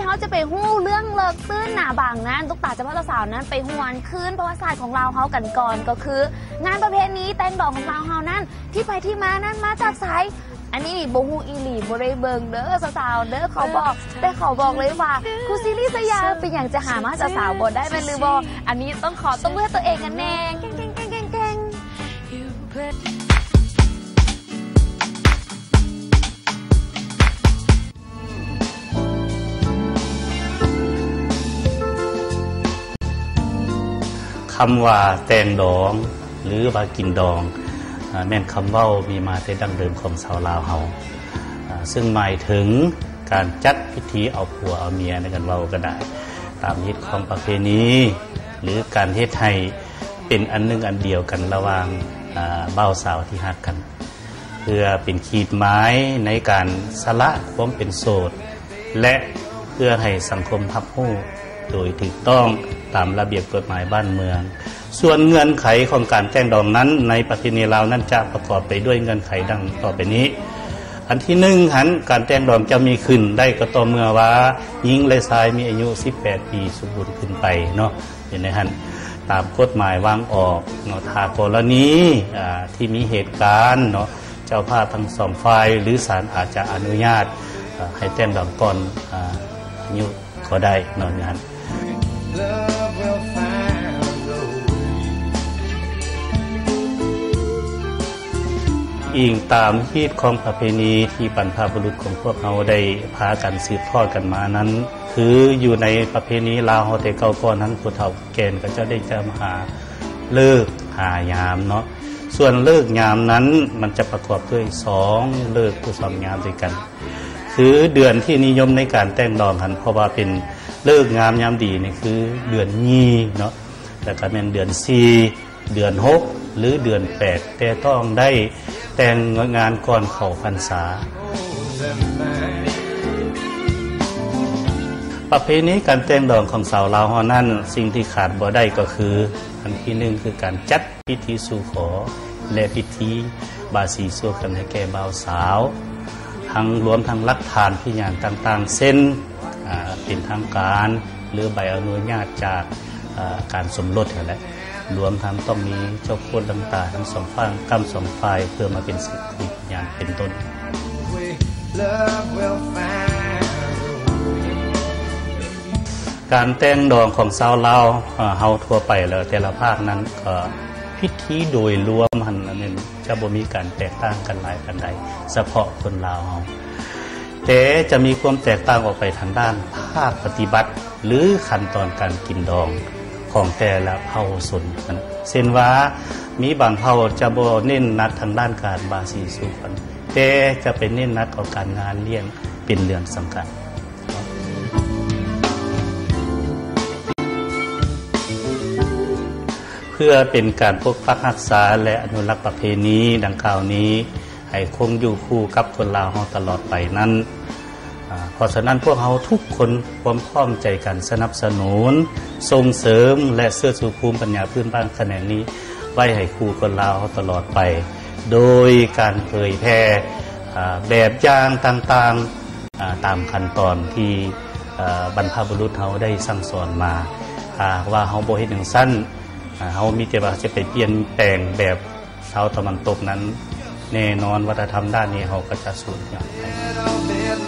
เขาจะไปหู้เรื่องเลิกซื่นหนาบางนั้นตุ๊กตาเจ้าพ่อเจ้าสาวนั้นไปหวนคืนประวัติศาสตร์ของเราเขากันก่อนก็คืองานประเพณีแต่งดอกของเราเฮานั้นที่ไปที่มานั้นมาจากไสอันนี้โบฮูอีหลีโบได้เบิงเด้อสาวเด้อเขาบอกแต่เขาบอกเลยว่าครูซีรีส์สยามเป็นอย่างจะหามาสาวบได้เป็นหรือบ่อันนี้ต้องขอต้องเพื่อตัวเองกันแน่เก่งคำว่าแตงดองหรือว่ากินดองแม่นคำเว้ามีมาแต่ดั้งเดิมของชาวลาวเฮาซึ่งหมายถึงการจัดพิธีเอาผัวเอาเมียในกันเว้าก็ได้ตามฮิตของประเพณีหรือการเฮ็ดให้เป็นอันหนึ่งอันเดียวกันระหว่างบ่าวสาวที่ฮักกันเพื่อเป็นขีดหมายในการสละความเป็นโสดและเพื่อให้สังคมรับรู้โดยถูกต้องตามระเบียบกฎหมายบ้านเมืองส่วนเงื่อนไขของการแต่งดองนั้นในประเพณีลาวนั้นจะประกอบไปด้วยเงื่อนไขดังต่อไปนี้อันที่หนึ่งการแต่งดองจะมีขึ้นได้ก็ต่อเมื่อว่าหญิงและชายมีอายุ18ปีสมบูรณ์ขึ้นไปเนาะอย่างนี้ตามกฎหมายวางออกเนาะถ้ากรณีที่มีเหตุการณ์เนาะเจ้าภาพทั้งสองฝ่ายหรือศาลอาจจะอนุญาตให้แต่งดองก่อนอายุก็ได้เนาะอย่างนั้นอิงตามฮีตของประเพณีที่บรรพบุรุษของพวกเราได้พากันสืบทอดกันมานั้นคืออยู่ในประเพณีลาวเฮาแต่เก่าก่อนนั้นผู้เฒ่าแก่ก็จะได้จำหาเลิกหายามเนาะส่วนเลิกยามนั้นมันจะประกอบด้วย2เลิกผู้2ยามด้วยกันคือเดือนที่นิยมในการแต่งดองกันเพราะว่าเป็นเลิกงามยามดีนี่คือเดือนยีเนาะแล้วก็เป็นเดือน4เดือน6หรือเดือน8แต่ต้องได้แต่งงานก่อนเข้าพรรษาประเพณีการแต่งดองของสาวลาวเฮานั้นสิ่งที่ขาดบ่ได้ก็คืออันที่1คือการจัดพิธีสู่ขอและพิธีบาสีสู่กันให้แก่บ่าวสาวทั้งรวมทั้งหลักฐานพิญญาณต่างๆเช่นเป็นทางการหรือใบอนุญาตจากการสมรสนั่นแหละรวมทั้งต้องมีเจ้าคนต่างๆทั้งสองฝ่ายกรรมสองฝ่ายเพื่อมาเป็นสิทธิพิญญาณเป็นต้นการแต่งดองของชาวลาวเฮาทั่วไปแล้วแต่ละภาคนั้นก็พิธีโดยรวมหันนั้นจะบ่มีการแตกต่างกันหลายปานใดเฉพาะคนลาวเฮาแต่จะมีความแตกต่างออกไปทางด้านภาคปฏิบัติหรือขั้นตอนการกินดองของแต่ละเผ่าชนเช่นว่ามีบางเผ่าจะบ่เน้นนัดทางด้านการบาสีสู่กันแต่จะเป็นเน้นนัดของการงานเลี้ยงเป็นเรื่องสำคัญเพื่อเป็นการปกปักรักษาและอนุรักษ์ประเพณีดังกล่าวนี้ให้คงอยู่คู่กับคนลาวเฮาตลอดไปนั้นเพราะฉะนั้นพวกเราทุกคนพร้อมใจกันสนับสนุนส่งเสริมและเสื้อชูภูมิปัญญาพื้นบ้านแขนงนี้ไว้ให้คู่คนลาวเฮาตลอดไปโดยการเผยแพร่แบบอย่างต่างๆตามขั้นตอนที่บรรพบุรุษเฮาได้สั่งสอนมาว่าเฮาบ่เฮ็ดจังซั่นเฮามีแต่ว่าจะไปเปลี่ยนแปลงแบบชาวตะวันตกนั้นแน่นอนวัฒนธรรมด้านนี้เฮาก็จะสูญหายไป